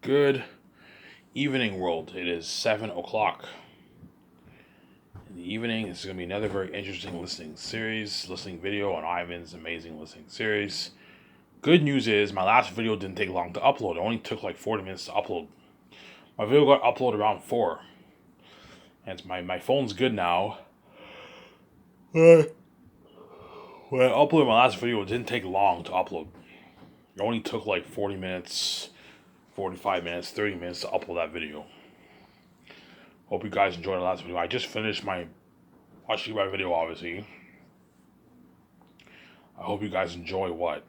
Good evening, world. It is 7 o'clock in the evening. This is going to be another very interesting listening video on Ivan's amazing listening series. Good news is my last video didn't take long to upload. It only took like 40 minutes to upload. My video got uploaded around 4. And my phone's good now. When I uploaded my last video, it didn't take long to upload. It only took like 40 minutes, 45 minutes, 30 minutes to upload that video. Hope you guys enjoyed the last video. I just finished watching my video, obviously. I hope you guys enjoy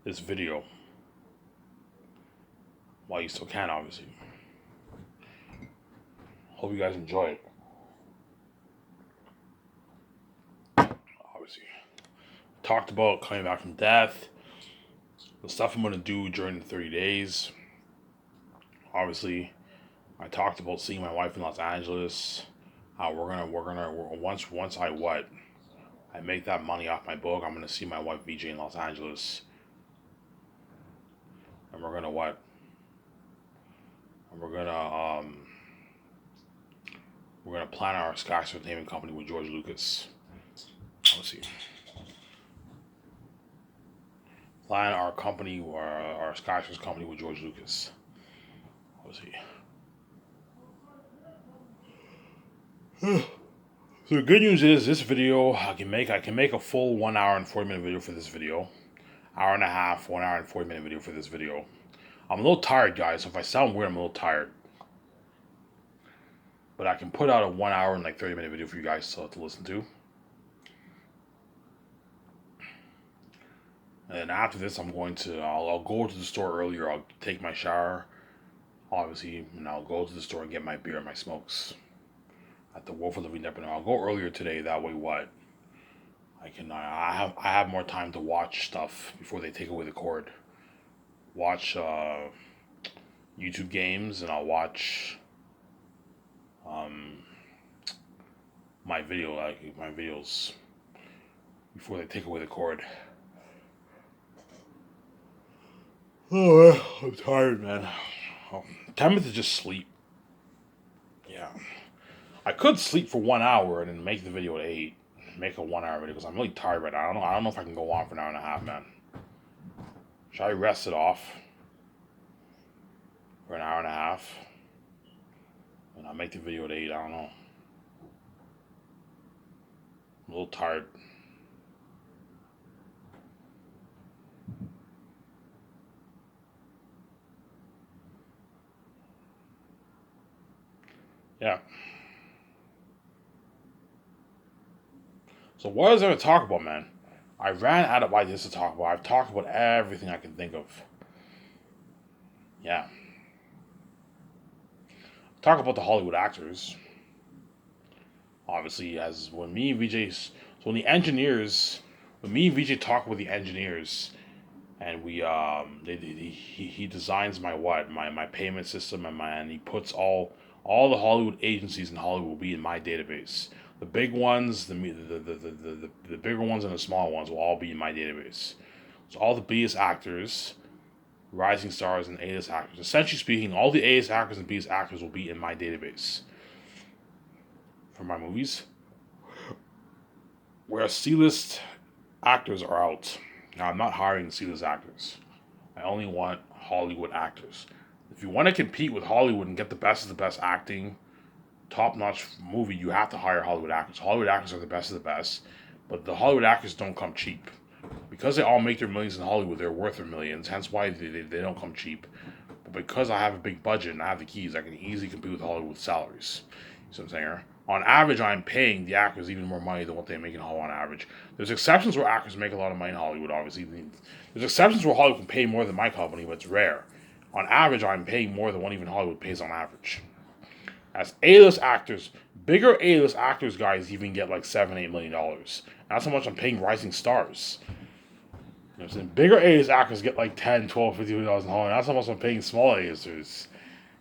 this video. While you still can, obviously. Hope you guys enjoy it. Obviously. Talked about coming back from death. The stuff I'm going to do during the 30 days. Obviously, I talked about seeing my wife in Los Angeles. Once I make that money off my book, I'm gonna see my wife VJ in Los Angeles, and we're gonna plan our Skyscraper naming company with George Lucas. Let's see. Plan our company, our Skyscraper company with George Lucas. Let's see. So the good news is this video I can make a full 1 hour and 40 minute video for this video. Hour and a half, 1 hour and 40 minute video for this video. I'm a little tired, guys, so if I sound weird, I'm a little tired. But I can put out a 1 hour and 30 minute video for you guys to listen to. And after this, I'll go to the store earlier. I'll take my shower, obviously, and I'll go to the store and get my beer and my smokes at the Wolf of Living Depot. I'll go earlier today. That way, I have more time to watch stuff before they take away the cord. Watch YouTube games, and I'll watch my videos before they take away the cord. Oh, I'm tired, man. 10 minutes is just sleep. Yeah. I could sleep for 1 hour and then make the video at 8. Make a 1 hour video because I'm really tired right now. I don't know if I can go on for an hour and a half, man. Should I rest it off for an hour and a half? And I'll make the video at 8. I don't know. I'm a little tired. Yeah. So what is there to talk about, man? I ran out of ideas to talk about. I've talked about everything I can think of. Yeah. Talk about the Hollywood actors. Obviously, as when me and when me and VJ talk with the engineers, and he designs my payment system and he puts all the Hollywood agencies in Hollywood will be in my database. The big ones, the bigger ones and the small ones will all be in my database. So all the B-list actors, rising stars, and A-list actors. Essentially speaking, all the A-list actors and B-list actors will be in my database for my movies. Whereas C-list actors are out. Now, I'm not hiring C-list actors. I only want Hollywood actors. If you want to compete with Hollywood and get the best of the best acting, top-notch movie, you have to hire Hollywood actors. Hollywood actors are the best of the best, but the Hollywood actors don't come cheap. Because they all make their millions in Hollywood, they're worth their millions, hence why they don't come cheap. But because I have a big budget and I have the keys, I can easily compete with Hollywood with salaries. You see what I'm saying? On average, I'm paying the actors even more money than what they make in Hollywood on average. There's exceptions where actors make a lot of money in Hollywood, obviously. There's exceptions where Hollywood can pay more than my company, but it's rare. On average, I'm paying more than what even Hollywood pays on average. As A-list actors, bigger A-list actors, guys, even get like $7-8 million. That's how much I'm paying rising stars. You know what I'm saying? Bigger A-list actors get like 10, 12, 50 million dollars in Hollywood. That's how much I'm paying small A-listers.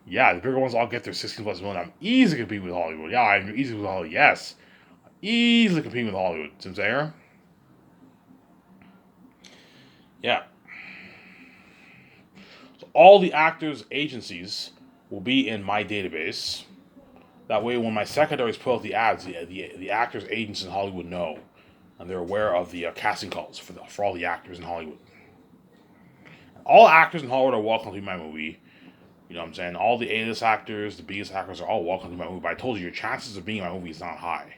Yeah, the bigger ones all get their 16 plus million. I'm easily competing with Hollywood. Yeah, I'm easily with Hollywood. Yes. Easily competing with Hollywood. See what I'm saying? Yeah. all the actors' agencies will be in my database. That way, when my secondaries put out the ads, the actors' agents in Hollywood know, and they're aware of the casting calls for all the actors in Hollywood. All actors in Hollywood are welcome to my movie. You know what I'm saying? All the A-list actors, the B-list actors are all welcome to my movie. But I told you, your chances of being in my movie is not high.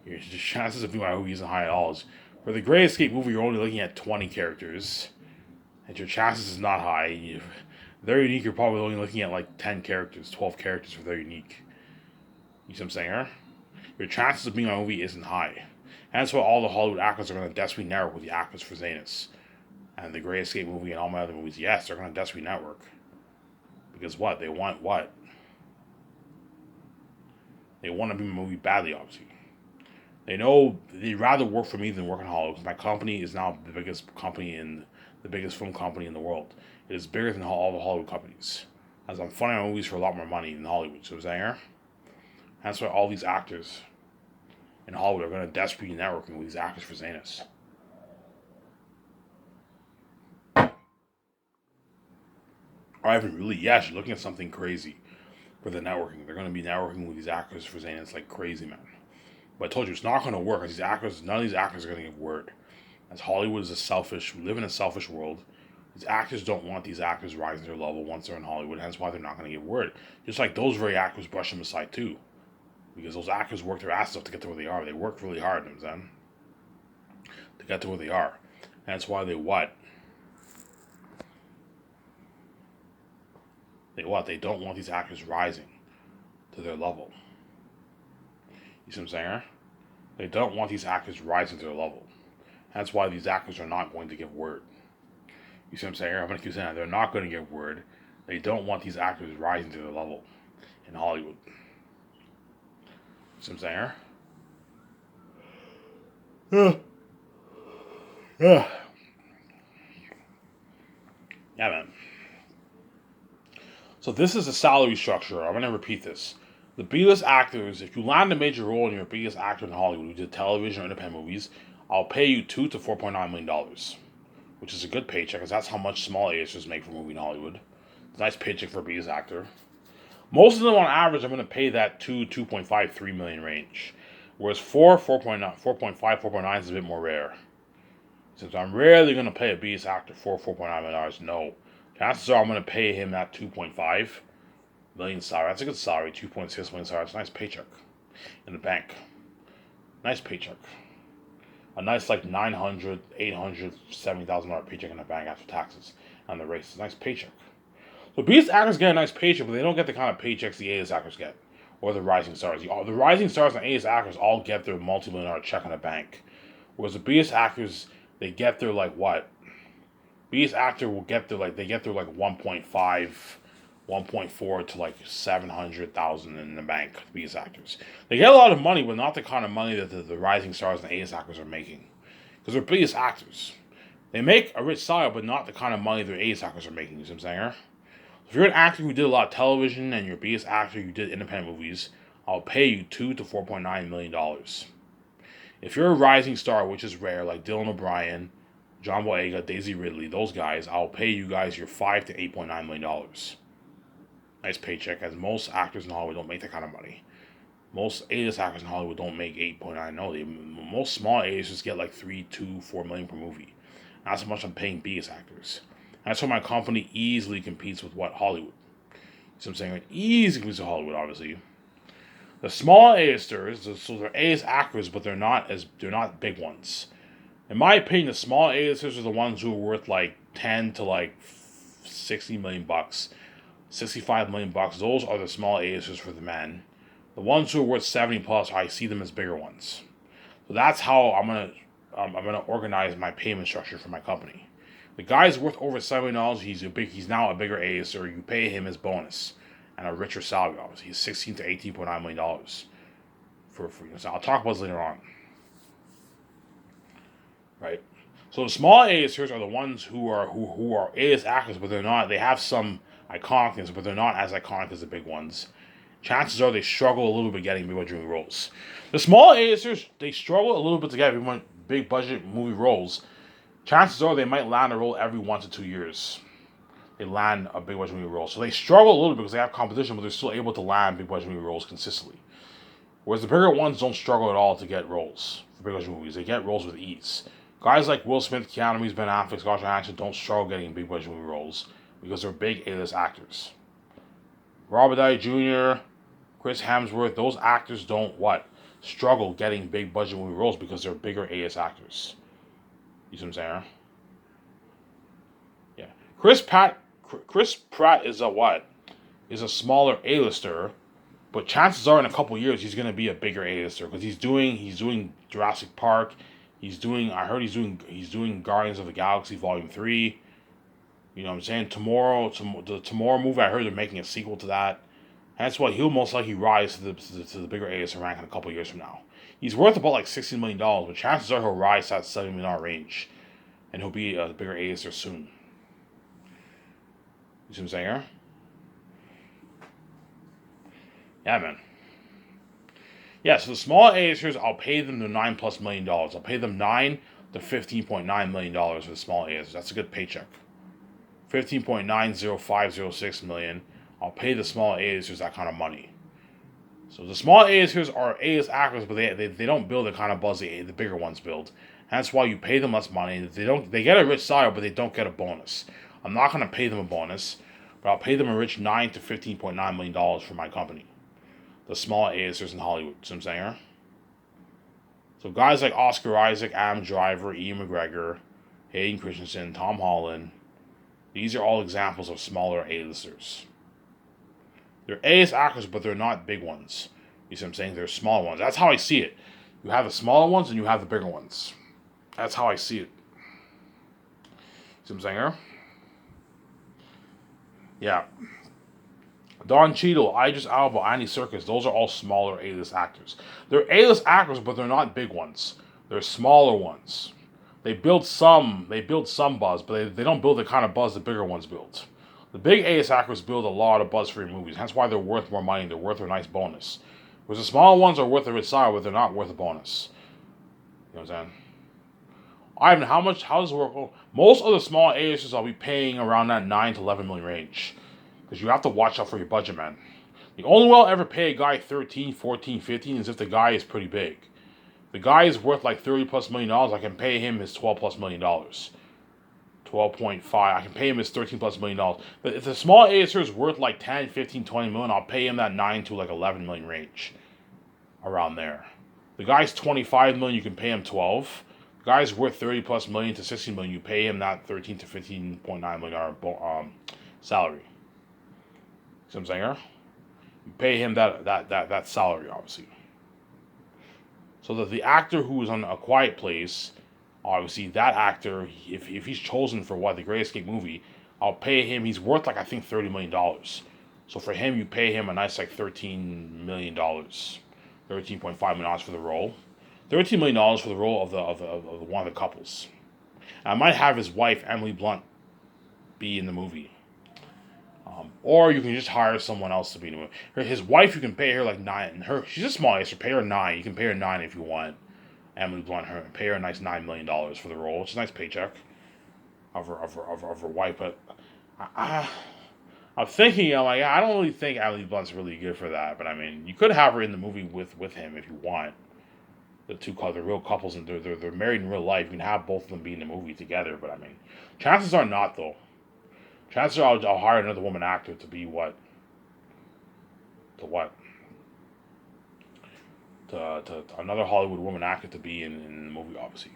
Your chances of being in my movie isn't high at all. For the Great Escape movie, you're only looking at 20 characters. And your chances is not high. Very Unique, you're probably only looking at like 10 characters, 12 characters for Very Unique. You see what I'm saying, huh? Your chances of being in my movie isn't high. And that's why all the Hollywood actors are going to desperately network with the actors for Zanus. And the Great Escape movie and all my other movies, yes, they're going to desperately network. Because what? They want what? They want to be in my movie badly, obviously. They know they'd rather work for me than work in Hollywood. Because my company is now the biggest film company in the world. It is bigger than all the Hollywood companies. As I'm funding my movies for a lot more money than Hollywood. So I'm saying, that's why all these actors in Hollywood are going to desperately be networking with these actors for Zanus. Or even really, yes, you're looking at something crazy for the networking. They're going to be networking with these actors for Zanus like crazy, man. But I told you, it's not going to work. These actors, none of these actors are going to get word. As Hollywood is we live in a selfish world. These actors don't want these actors rising to their level once they're in Hollywood. Hence why they're not going to get word. Just like those very actors brush them aside too. Because those actors work their asses off to get to where they are. They work really hard, you know what I'm saying? To get to where they are. And that's why they what? They don't want these actors rising to their level. You see what I'm saying? They don't want these actors rising to their level. That's why these actors are not going to give word. You see what I'm saying? I'm going to keep saying that. They're not going to give word. They don't want these actors rising to their level in Hollywood. You see what I'm saying? Yeah, man. So this is a salary structure. I'm going to repeat this. The B-list actors, if you land a major role and you're a B-list actor in Hollywood, you did television or independent movies, I'll pay you $2 to $4.9 million, which is a good paycheck, because that's how much small A-listers make for a movie in Hollywood. It's a nice paycheck for a B-list actor. Most of them, on average, I'm going to pay that $2.53 million range, whereas 4.5, 4.9 is a bit more rare. Since I'm rarely going to pay a B-list actor $4.9 million, no. Chances are I'm going to pay him that 2.5 million salary. That's a good salary. 2.6 million salary. That's a nice paycheck in the bank. Nice paycheck. A nice like $900,000, $800,000, $70,000 paycheck in the bank after taxes and the race. Nice paycheck. So B-list actors get a nice paycheck, but they don't get the kind of paychecks the A-list actors get, or the rising stars. The rising stars and A-list actors all get their multi-million-dollar check in the bank, whereas the B-list actors, they get their like what? B-list actor will get their like 1.5, 1.4 to like 700,000 in the bank. B-list actors, they get a lot of money, but not the kind of money that the rising stars and A-list actors are making, because they're B-list actors. They make a rich salary, but not the kind of money their A-list actors are making. You see what I'm saying? If you're an actor who did a lot of television and you're a B-list actor who did independent movies, I'll pay you $2 to $4.9 million. If you're a rising star, which is rare, like Dylan O'Brien, John Boyega, Daisy Ridley, those guys, I'll pay you guys your $5 to $8.9 million. Nice paycheck, as most actors in Hollywood don't make that kind of money. Most A-list actors in Hollywood don't make 8.9. No, most small A-listers get like 3, 2, 4 million per movie. Not so much I'm paying B-list actors. That's why my company easily competes with what? Hollywood. So I'm saying, like, easily competes with Hollywood, obviously. The small A-listers, so they're A-list actors, but they're not big ones. In my opinion, the small A-listers are the ones who are worth like 10 to like 60 million bucks, 65 million bucks. Those are the small A-listers for the men. The ones who are worth 70 plus, I see them as bigger ones. So that's how I'm gonna organize my payment structure for my company. The guy's worth over $7 million. He's now a bigger A-lister. You pay him his bonus and a richer salary. Obviously, he's $16 to $18.9 million for so I'll talk about this later on. Right. So the small A-listers are the ones who are A-list actors, but they're not. They have some iconicness, but they're not as iconic as the big ones. Chances are they struggle a little bit getting big budget roles. The small A-listers, they struggle a little bit to get big budget movie roles. Chances are they might land a role every 1 to 2 years. they land a big budget movie role. So they struggle a little bit because they have competition, but they're still able to land big budget movie roles consistently. Whereas the bigger ones don't struggle at all to get roles for big budget movies. They get roles with ease. Guys like Will Smith, Keanu Reeves, Ben Affleck, Scarlett Johansson don't struggle getting big budget movie roles because they're big A-list actors. Robert Downey Jr., Chris Hemsworth, those actors don't struggle getting big budget movie roles because they're bigger A-list actors. You see what I'm saying? Yeah. Chris Pratt is a smaller A-lister, but chances are in a couple years he's gonna be a bigger A-lister because he's doing Jurassic Park. He's doing Guardians of the Galaxy Volume 3. You know what I'm saying? The Tomorrow movie, I heard they're making a sequel to that. That's why he'll most likely rise to the bigger A-lister rank in a couple years from now. He's worth about like $16 million, but chances are he'll rise to that $7 million range. And he'll be a bigger A-lister soon. You see what I'm saying here? Yeah, man. Yeah, so the small A-listers, I'll pay them the $9+ million. I'll pay them $9 to $15.9 million for the small A-listers. That's a good paycheck. 15.90506 million. I'll pay the small A-listers that kind of money. So the small A-listers are A-list actors, but they don't build the kind of buzz the bigger ones build. And that's why you pay them less money. They get a rich salary, but they don't get a bonus. I'm not gonna pay them a bonus, but I'll pay them a rich $9 to $15.9 million for my company. The small A-listers in Hollywood. See what I'm saying? So guys like Oscar Isaac, Adam Driver, Ian McGregor, Hayden Christensen, Tom Holland. These are all examples of smaller A-listers. They're A-list actors, but they're not big ones. You see what I'm saying? They're small ones. That's how I see it. You have the smaller ones and you have the bigger ones. That's how I see it. See what I'm saying here? Yeah. Don Cheadle, Idris Elba, Andy Serkis, those are all smaller A-list actors. They're A-list actors, but they're not big ones. They're smaller ones. They build some buzz, but they don't build the kind of buzz the bigger ones build. The big A-list actors build a lot of buzz for your movies. That's why they're worth more money. They're worth a nice bonus. Whereas the smaller ones are worth a rich salary, but they're not worth a bonus. You know what I'm saying? Ivan, how does it work? Well, most of the small A-listers I'll be paying around that 9 to 11 million range. Because you have to watch out for your budget, man. The only way I'll ever pay a guy 13, 14, 15 is if the guy is pretty big. The guy is worth like $30+ million. I can pay him his $12+ million. 12.5. I can pay him his $13+ million. But if the small A-lister is worth like 10, 15, 20 million, I'll pay him that 9 to like 11 million range. Around there. The guy's 25 million, you can pay him 12. The guy's worth 30+ million to 16 million, you pay him that 13 to 15.9 million salary. See what I'm saying here? You pay him that salary, obviously. So that the actor who is on A Quiet Place, obviously that actor, if he's chosen for the Great Escape movie, I'll pay him. He's worth like I think $30 million. So for him, you pay him a nice like $13 million, $13.5 million for the role, $13 million for the role of the one of the couples. And I might have his wife Emily Blunt be in the movie. Or you can just hire someone else to be in the movie. His wife, you can pay her like $9. She's a small actor. Pay her $9. You can pay her $9 if you want. Emily Blunt, pay her a nice $9 million for the role. It's a nice paycheck of her wife. But I'm thinking, I don't really think Emily Blunt's really good for that. But I mean, you could have her in the movie with him if you want. They're real couples and they're married in real life. You can have both of them be in the movie together. But I mean, chances are not though. Chances are I'll hire another woman actor to be what? To another Hollywood woman actor to be in the movie, obviously.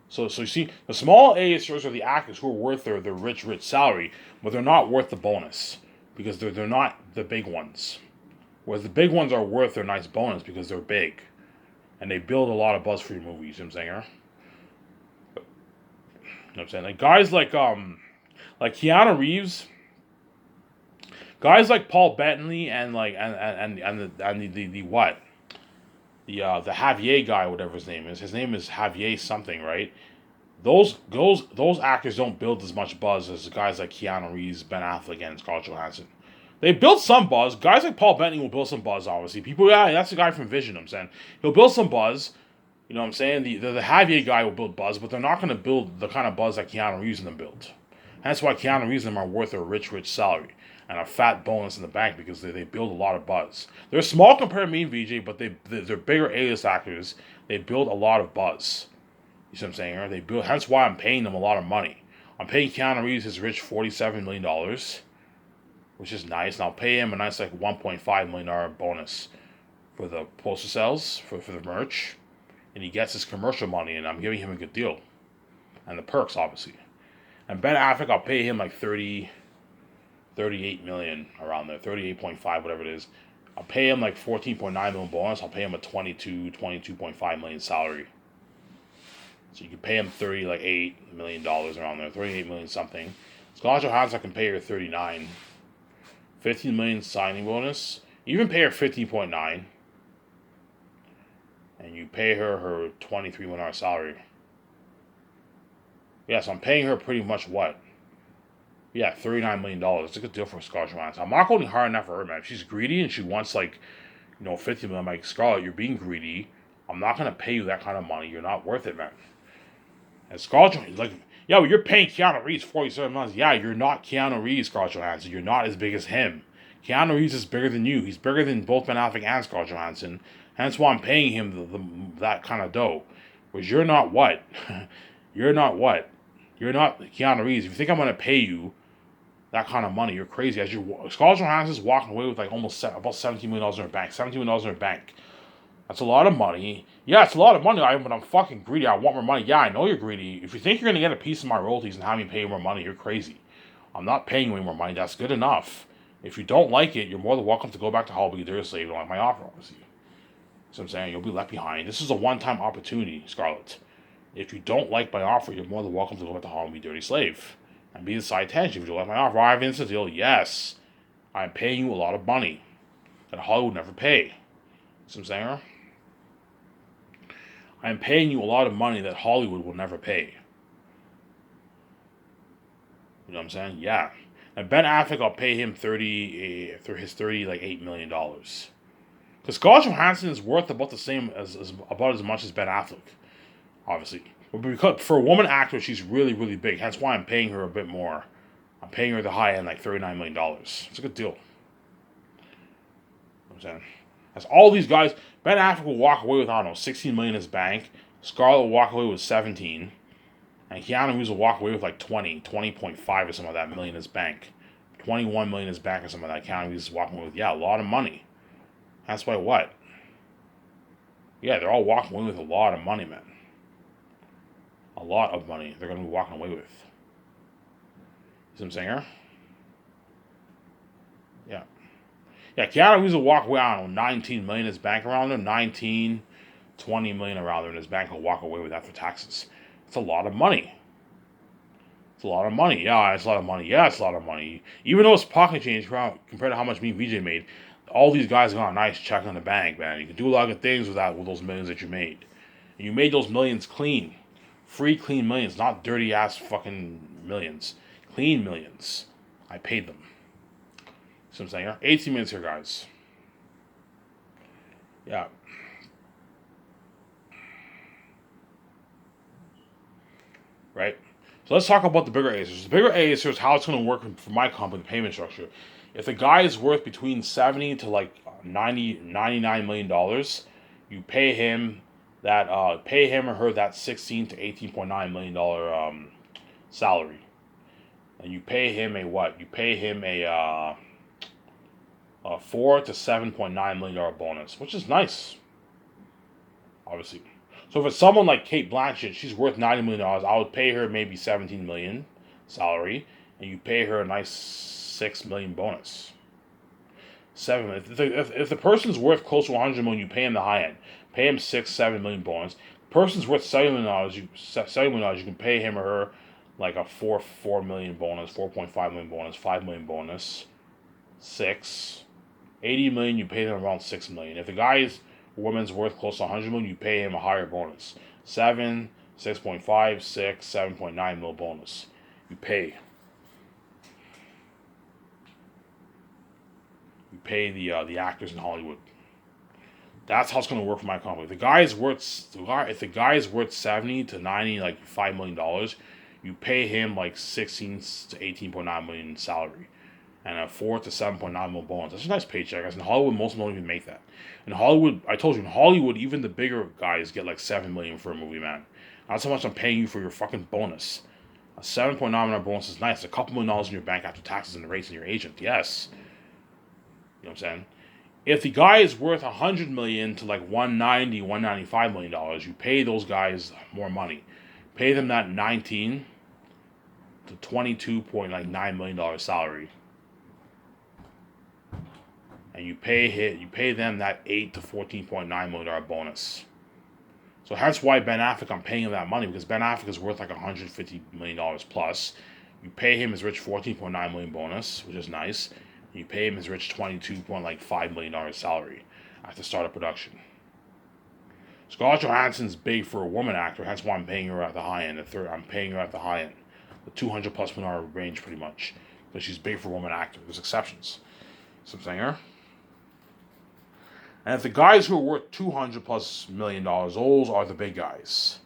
So you see, the small A-listers are the actors who are worth their rich salary, but they're not worth the bonus because they're not the big ones. Whereas the big ones are worth their nice bonus because they're big, and they build a lot of buzz for your movies. You know what I'm saying? You know what I'm saying? Like guys like Keanu Reeves, guys like Paul Bettany and the Javier guy, whatever his name is. His name is Javier something, right? Those actors don't build as much buzz as guys like Keanu Reeves, Ben Affleck, and Scarlett Johansson. They build some buzz. Guys like Paul Bettany will build some buzz, obviously. That's the guy from Vision, I'm saying. He'll build some buzz. You know what I'm saying? The Javier guy will build buzz, but they're not going to build the kind of buzz that Keanu Reeves and them build. Hence why Keanu Reeves and them are worth a rich salary and a fat bonus in the bank because they build a lot of buzz. They're small compared to me and VJ, but they're bigger A-list actors. They build a lot of buzz. You see what I'm saying? Right? They build. Hence why I'm paying them a lot of money. I'm paying Keanu Reeves his rich $47 million, which is nice. And I'll pay him a nice like $1.5 million bonus for the poster sales, for the merch. And he gets his commercial money, and I'm giving him a good deal. And the perks, obviously. And Ben Affleck, I'll pay him like 38 million around there, 38.5, whatever it is. I'll pay him like 14.9 million bonus. I'll pay him a 22.5 million salary. So you can pay him $38 million around there, 38 million something. Scarlett Johansson, I can pay her 39. 15 million signing bonus. You even pay her 15.9. And you pay her 23 million salary. Yeah, so I'm paying her pretty much what? Yeah, $39 million. It's a good deal for Scarlett Johansson. I'm not going hard enough for her, man. If she's greedy and she wants like, $50 million, I'm like, Scarlett, you're being greedy. I'm not going to pay you that kind of money. You're not worth it, man. And Scarlett Johansson, like, yeah, well, you're paying Keanu Reeves 47 months. Yeah, you're not Keanu Reeves, Scarlett Johansson. You're not as big as him. Keanu Reeves is bigger than you. He's bigger than both Ben Affleck and Scarlett Johansson. Hence why I'm paying him that kind of dough. Whereas you're not what? You're not what? You're not Keanu Reeves. If you think I'm going to pay you that kind of money, you're crazy. Scarlett Johansson's walking away with like almost about $17 million in her bank. $17 million in her bank. That's a lot of money. Yeah, it's a lot of money, but I'm fucking greedy. I want more money. Yeah, I know you're greedy. If you think you're going to get a piece of my royalties and have me pay you more money, you're crazy. I'm not paying you any more money. That's good enough. If you don't like it, you're more than welcome to go back to Hollywood. You're a slave. You don't like my offer, obviously. So I'm saying you'll be left behind. This is a one-time opportunity, Scarlett. If you don't like my offer, you're more than welcome to go back to Hollywood and be a dirty slave. And be the side tangent. If you don't like my offer, I have an instant deal. Yes, I'm paying you a lot of money that Hollywood would never pay. See what I'm saying? I'm paying you a lot of money that Hollywood will never pay. You know what I'm saying? Yeah. And Ben Affleck, I'll pay him $38 million. Because Scarlett Johansson is worth about the same about as much as Ben Affleck, obviously. But because for a woman actor, she's really, really big. That's why I'm paying her a bit more. I'm paying her the high end, like $39 million. It's a good deal. You know what I'm saying? That's all these guys. Ben Affleck will walk away with, I don't know, $16 million in his bank. Scarlett will walk away with 17. And Keanu Reeves will walk away with like 20.5 or something like that million in his bank. 21 million in his bank or something like that. Keanu Reeves is walking away with, yeah, a lot of money. That's why what? Yeah, they're all walking away with a lot of money, man. A lot of money they're going to be walking away with. You see what I'm saying here? Yeah. Yeah, Keanu Reeves will walk away, I don't know, 19 million in his bank around there. 19, 20 million around there in his bank. He'll walk away with after taxes. It's a lot of money. It's a lot of money. Yeah, it's a lot of money. Yeah, it's a lot of money. Even though it's pocket change compared to how much me and VJ made, all these guys got a nice check on the bank, man. You can do a lot of things with those millions that you made. And you made those millions clean. Free, clean millions, not dirty ass fucking millions. Clean millions. I paid them. See what I'm saying? 18 minutes here, guys. Yeah. Right? So let's talk about the bigger Acers. The bigger Acers, how it's going to work for my company, the payment structure. If the guy is worth between 70 to like 90, $99 million, you pay him pay him or her that 16 to $18.9 million salary. And you pay him a what? You pay him a $4 to $7.9 million bonus, which is nice. Obviously. So if it's someone like Cate Blanchett, she's worth $90 million, I would pay her maybe $17 million salary, and you pay her a nice $6 million bonus. If the person's worth close to $100 million, you pay him the high end. Pay him $6-7 million bonus. The person's worth $7 million, you can pay him or her like a $4 million bonus, $4.5 million bonus, $5 million bonus, $80 million, you pay them around $6 million. If the guy's woman's worth close to $100 million, you pay him a higher bonus. 7, 6.5, 6, 7.9 million bonus. You pay. You pay the actors in Hollywood. That's how it's going to work for my company. If the guy is worth $70 to $90, like $5 million, you pay him like 16 to 18.9 million in salary and a 4 to 7.9 million bonus. That's a nice paycheck. As in Hollywood, most don't even make that. In Hollywood, I told you, in Hollywood, even the bigger guys get like 7 million for a movie, man. That's how much I'm paying you for your fucking bonus. A 7.9 million bonus is nice. A couple $1,000,000 in your bank after taxes and the rates and your agent. Yes. You know what I'm saying? If the guy is worth 100 million to like 190, 195 million dollars, you pay those guys more money. Pay them that 19 to 22.9 million dollar salary, and you pay them that 8 to 14.9 million dollar bonus. So hence why Ben Affleck, I'm paying him that money, because Ben Affleck is worth like 150 million dollars plus. You pay him his rich 14.9 million bonus, which is nice. You pay him his rich $22.5 million salary at the start of production. Scarlett Johansson's big for a woman actor, hence why I'm paying her at the high end. I'm paying her at the high end, the $200+ million range, pretty much, because she's big for a woman actor. There's exceptions. So I'm saying her. And if the guys who are worth $200+ million, those are the big guys.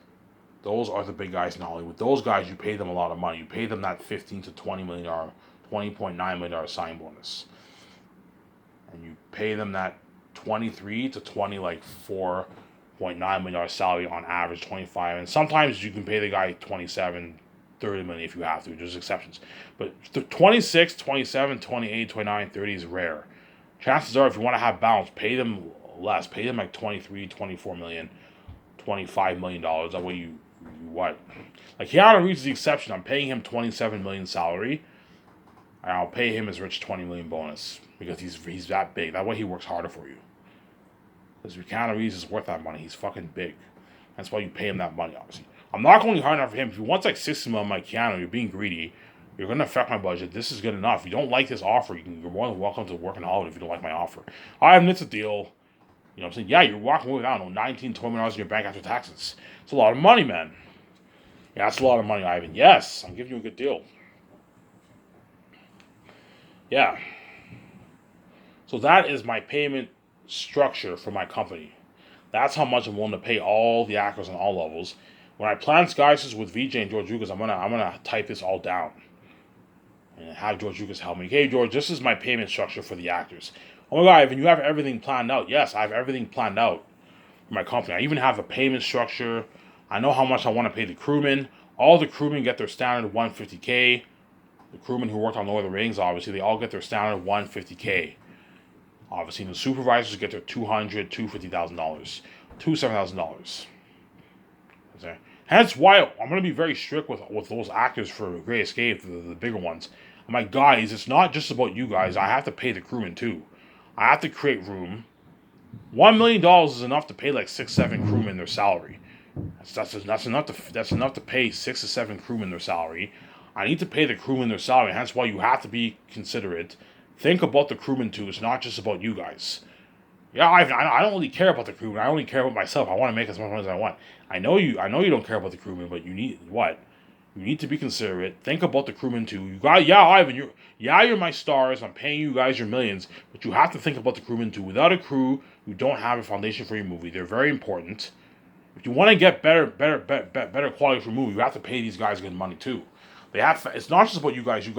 Those are the big guys in Hollywood. Those guys, you pay them a lot of money. You pay them that $15 to $20 million, $20.9 million sign bonus, and you pay them that 23 to 20, like $4.9 million salary on average, 25, and sometimes you can pay the guy 27, 30 million if you have to. There's exceptions, but 26, 27, 28, 29, 30 is rare. Chances are, if you want to have balance, pay them less. Pay them like 23, 24 million, $25 million. That way you what? Like Keanu Reeves is the exception. I'm paying him 27 million salary, and I'll pay him his rich 20 million bonus because he's that big. That way he works harder for you. Because Keanu Reeves is worth that money. He's fucking big. That's why you pay him that money, obviously. I'm not going hard enough for him. If he wants like 60 million like Keanu, you're being greedy. You're going to affect my budget. This is good enough. If you don't like this offer, you're more than welcome to work in Hollywood if you don't like my offer. It's a deal. You know what I'm saying? Yeah, you're walking away with, I don't know, $19, $20 in your bank after taxes. It's a lot of money, man. Yeah, that's a lot of money, Ivan. Yes, I'm giving you a good deal. Yeah. So that is my payment structure for my company. That's how much I'm willing to pay all the actors on all levels. When I plan Skysis with VJ and George Lucas, I'm gonna type this all down and have George Lucas help me. Hey George, this is my payment structure for the actors. Oh my God, Ivan, you have everything planned out. Yes, I have everything planned out for my company. I even have a payment structure. I know how much I want to pay the crewmen. All the crewmen get their standard $150K. The crewmen who worked on Lord of the Rings, obviously, they all get their standard $150K. Obviously, the supervisors get their $250,000, $7,000. Hence why I'm going to be very strict with those actors for Great Escape, the bigger ones. I'm like, guys, it's not just about you guys. I have to pay the crewmen too. I have to create room. $1 million is enough to pay like 6-7 crewmen their salary. That's enough to pay 6 to 7 crewmen their salary. I need to pay the crewmen their salary. Hence why you have to be considerate. Think about the crewmen too. It's not just about you guys. Yeah, I don't really care about the crewmen. I only care about myself. I want to make as much money as I want. I know you don't care about the crewmen, but you need what? You need to be considerate. Think about the crewmen too. You got Ivan. You're my stars. I'm paying you guys your millions, but you have to think about the crewmen too. Without a crew, you don't have a foundation for your movie. They're very important. If you want to get better quality for your movie, you have to pay these guys good money too. It's not just about you guys.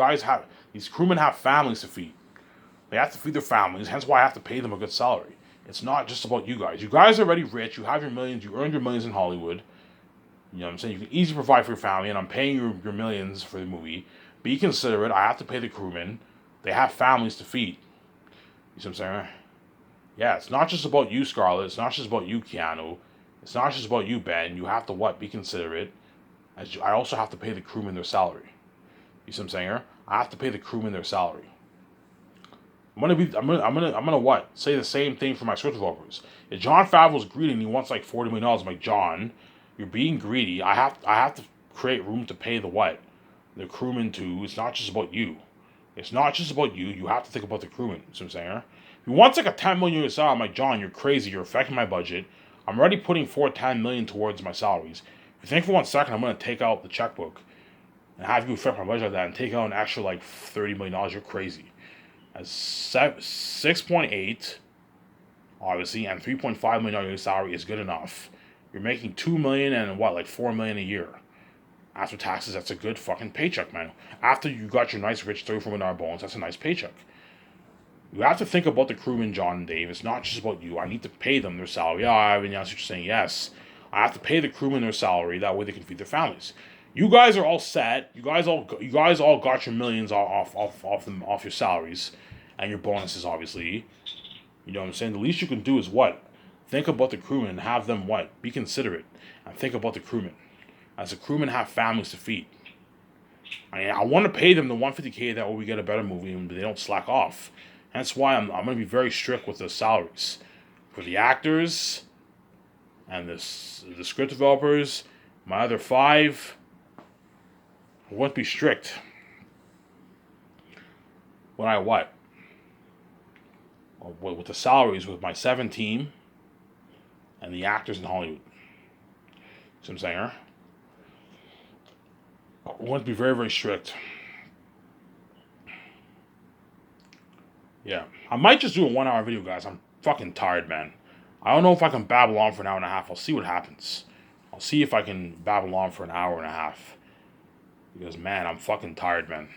These crewmen have families to feed. They have to feed their families. Hence why I have to pay them a good salary. It's not just about you guys. You guys are already rich. You have your millions. You earned your millions in Hollywood. You know what I'm saying? You can easily provide for your family, and I'm paying you your millions for the movie. Be considerate. I have to pay the crewmen. They have families to feed. You see what I'm saying? Yeah, it's not just about you, Scarlett. It's not just about you, Keanu. It's not just about you, Ben. You have to Be considerate. I also have to pay the crewmen their salary. You see what I'm saying? I have to pay the crewmen their salary. I'm gonna say the same thing for my script developers. If Jon Favreau's greedy and he wants like $40 million, I'm like, John, you're being greedy. I have to create room to pay the crewmen too. It's not just about you. It's not just about you. You have to think about the crewmen. You see what I'm saying? If he wants like a $10 million salary, I'm like, John, you're crazy. You're affecting my budget. I'm already putting $10 million towards my salaries. If you think for 1 second I'm gonna take out the checkbook and have you affect my budget like that and take out an extra like $30 million, you're crazy. As 6.8, obviously, and $3.5 million salary is good enough. You're making $2 million and like $4 million a year. After taxes, that's a good fucking paycheck, man. After you got your nice rich $34 million bonus, that's a nice paycheck. You have to think about the crewman, John and Dave. It's not just about you. I need to pay them their salary. Yeah, I mean, that's what you're saying. Yes, I have to pay the crewmen their salary. That way they can feed their families. You guys are all set. You guys all got your millions off your salaries, and your bonuses, obviously. You know what I'm saying? The least you can do is what? Think about the crewmen and have them what? Be considerate and think about the crewmen. As the crewmen have families to feed. I want to pay them the $150K that way we get a better movie and they don't slack off. That's why I'm going to be very strict with the salaries for the actors and the script developers. My other 5, I won't be strict. When I what? With the salaries with my 7 team and the actors in Hollywood. See what I'm saying, huh? I want to be very, very strict. Yeah. I might just do a 1-hour video, guys. I'm fucking tired, man. I don't know if I can babble on for an hour and a half. I'll see what happens. I'll see if I can babble on for an hour and a half. Because, man, I'm fucking tired, man.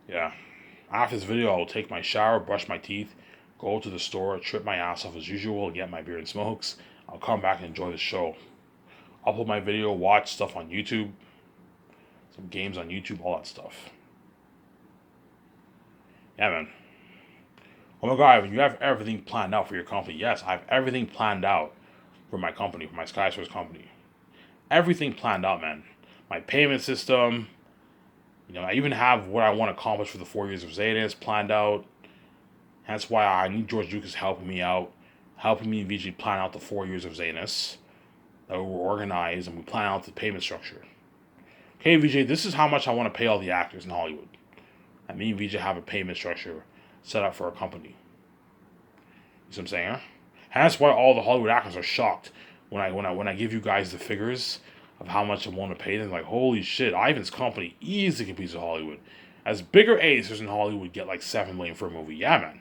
Yeah. After this video, I'll take my shower, brush my teeth, go to the store, trip my ass off as usual, get my beer and smokes. I'll come back and enjoy the show. Upload my video, watch stuff on YouTube, some games on YouTube, all that stuff. Yeah, man. Oh my God, you have everything planned out for your company. Yes, I have everything planned out for my company, for my SkySource company. Everything planned out, man. My payment system. You know, I even have what I want to accomplish for the 4 years of Xanus planned out. That's why I need George Lucas helping me out, helping me and VJ plan out the 4 years of Xanus. That we're organized and we plan out the payment structure. Okay, VJ, this is how much I want to pay all the actors in Hollywood. And me and VJ have a payment structure set up for our company. You see what I'm saying? Huh? And that's why all the Hollywood actors are shocked when I give you guys the figures of how much I want to pay them. Like, holy shit, Ivan's company easily competes with Hollywood. As bigger A-listers in Hollywood get like $7 million for a movie. Yeah, man.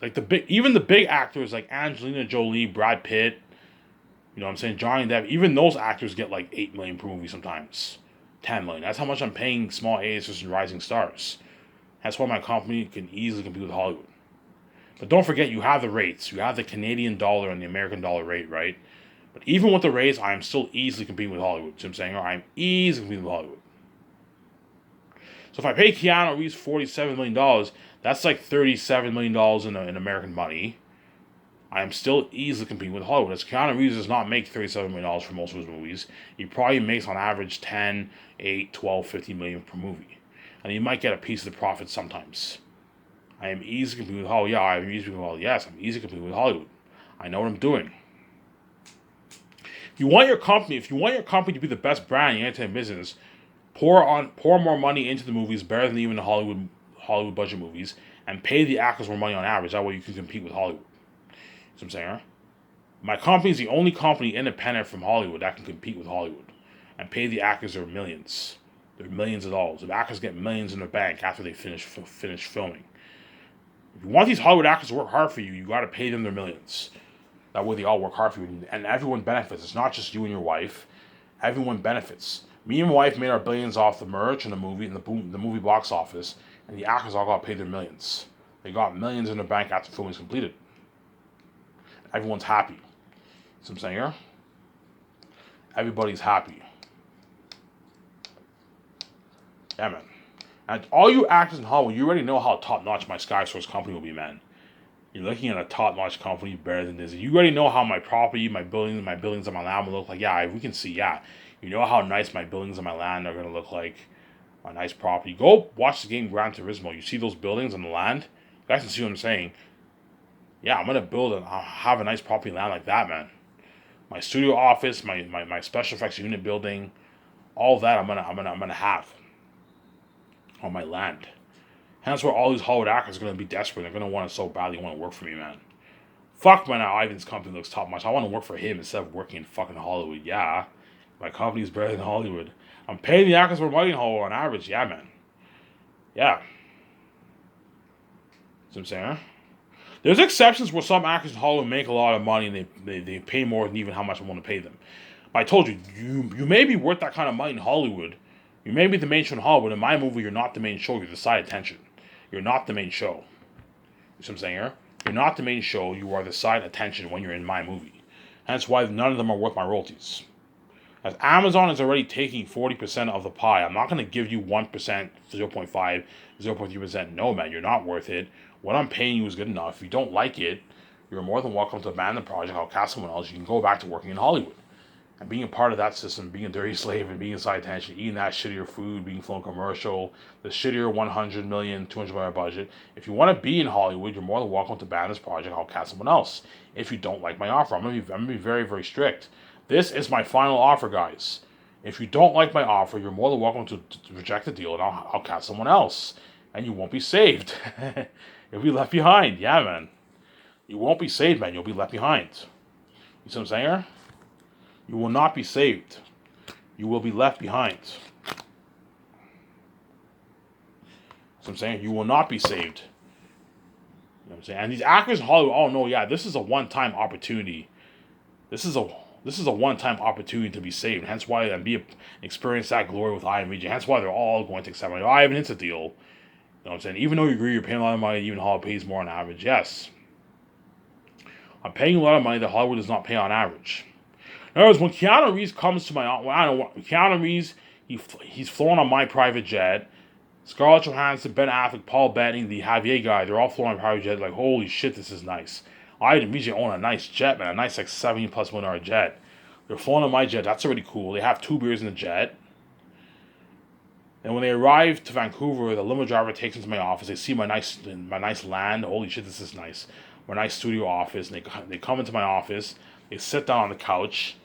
Like even the big actors like Angelina Jolie, Brad Pitt, you know what I'm saying, Johnny Depp, even those actors get like $8 million per movie sometimes. $10 million. That's how much I'm paying small A-listers and rising stars. That's why my company can easily compete with Hollywood. But don't forget, you have the rates. You have the Canadian dollar and the American dollar rate, right? But even with the rates, I am still easily competing with Hollywood. See what I'm saying? I'm easily competing with Hollywood. So if I pay Keanu Reeves $47 million, that's like $37 million in American money. I am still easily competing with Hollywood. As Keanu Reeves does not make $37 million for most of his movies. He probably makes on average 10, 8, 12, 15 million per movie. And he might get a piece of the profit sometimes. I am easily competing with Hollywood. Yeah, I am easily competing with Hollywood. Yes, I'm easily competing with Hollywood. I know what I'm doing. If you want your company to be the best brand in the entertainment business, pour more money into the movies, better than even the Hollywood budget movies, and pay the actors more money on average. That way you can compete with Hollywood. You know what I'm saying, huh? My company is the only company independent from Hollywood that can compete with Hollywood and pay the actors their millions. They're millions of dollars. The actors get millions in their bank after they finish filming. If you want these Hollywood actors to work hard for you, you got to pay them their millions. That way they all work hard for you, and everyone benefits. It's not just you and your wife. Everyone benefits. Me and my wife made our billions off the merch and the movie and the movie box office, and the actors all got paid their millions. They got millions in their bank after filming is completed. Everyone's happy. See what I'm saying here? Everybody's happy. Yeah, man. And all you actors in Hollywood, you already know how top-notch my SkySource company will be, man. You're looking at a top-notch company better than Disney. You already know how my property, my buildings on my land will look like. Yeah, we can see, yeah. You know how nice my buildings on my land are going to look like. My nice property. Go watch the game Gran Turismo. You see those buildings on the land? You guys can see what I'm saying. Yeah, I'm going to build and I'll have a nice property land like that, man. My studio office, my special effects unit building, all that I'm gonna have on my land. And that's where all these Hollywood actors are going to be desperate. They're going to want to so badly want to work for me, man. Fuck, man, Ivan's company looks top notch. I want to work for him instead of working in fucking Hollywood. Yeah, my company's better than Hollywood. I'm paying the actors more money in Hollywood on average. Yeah, man. Yeah. See what I'm saying, huh? There's exceptions where some actors in Hollywood make a lot of money and they pay more than even how much I want to pay them. I told you, you may be worth that kind of money in Hollywood. You may be the main show in Hollywood. In my movie, you're not the main show. You're the side attention. You're not the main show. You see what I'm saying here? You're not the main show. You are the side attention when you're in my movie. Hence why none of them are worth my royalties. As Amazon is already taking 40% of the pie, I'm not going to give you 1%, 0.5, 0.3%. No, man, you're not worth it. What I'm paying you is good enough. If you don't like it, you're more than welcome to abandon the project. I'll cast someone else. You can go back to working in Hollywood. And being a part of that system, being a dirty slave and being inside attention, eating that shittier food, being flown commercial, the shittier 100 million, 200 million budget. If you want to be in Hollywood, you're more than welcome to ban this project. I'll cast someone else. If you don't like my offer, I'm gonna be very, very strict. This is my final offer, guys. If you don't like my offer, you're more than welcome to reject the deal, and I'll cast someone else, and you won't be saved. You'll be left behind. Yeah, man. You won't be saved, man. You'll be left behind. You see what I'm saying? You will not be saved. You will be left behind. So I'm saying you will not be saved. You know what I'm saying? And these actors in Hollywood, oh no, yeah, this is a one-time opportunity. This is a one-time opportunity to be saved. Hence why experience that glory with Ivan Vijay. Hence why they're all going to accept. Like, oh, Ivan, it's a deal. You know what I'm saying? Even though you agree you're paying a lot of money, even Hollywood pays more on average. Yes. I'm paying a lot of money that Hollywood does not pay on average. In other words, when Keanu Reeves comes to my, I don't know, Keanu Reeves, he's flown on my private jet. Scarlett Johansson, Ben Affleck, Paul Bettany, the Javier guy, they're all flown on my private jet. Like, holy shit, this is nice. I immediately own a nice jet, man, a nice like $70+ million jet. They're flown on my jet. That's already cool. They have 2 beers in the jet. And when they arrive to Vancouver, the limo driver takes them to my office. They see my nice land. Holy shit, this is nice. My nice studio office. And they come into my office. They sit down on the couch.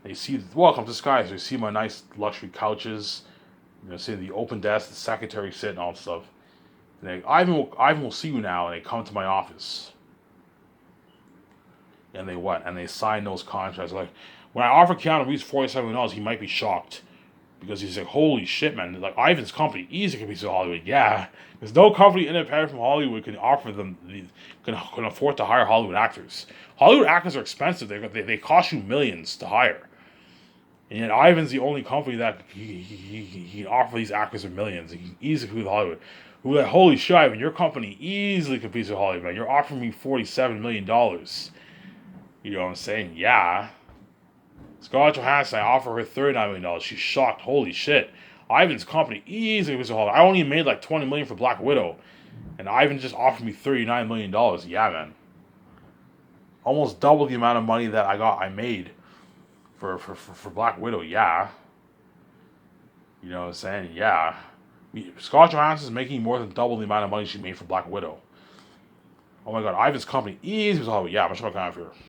They see, welcome to Skies. They see my nice luxury couches. You know, see the open desk, the secretary sit and all that stuff. And Ivan will see you now. And they come to my office. And they what? And they sign those contracts. Like, when I offer Keanu Reeves $47 million, he might be shocked. Because he's like, holy shit, man. Like, Ivan's company easily can be to Hollywood. Yeah. Because no company independent from Hollywood can offer them, can afford to hire Hollywood actors. Hollywood actors are expensive. They cost you millions to hire. And yet Ivan's the only company that he can offer these actors for millions. He can easily compete with Hollywood. Who like, holy shit, Ivan, your company easily competes with Hollywood, man. You're offering me $47 million. You know what I'm saying? Yeah. Scarlett Johansson, I offer her $39 million. She's shocked. Holy shit. Ivan's company easily competes with Hollywood. I only made like $20 million for Black Widow. And Ivan just offered me $39 million. Yeah, man. Almost double the amount of money that I made for Black Widow. Yeah. You know what I'm saying? Yeah. Scarlett Johansson is making more than double the amount of money she made for Black Widow. Oh my god, Ivan's company easily was Hollywood. Yeah, I'm sure I can have here.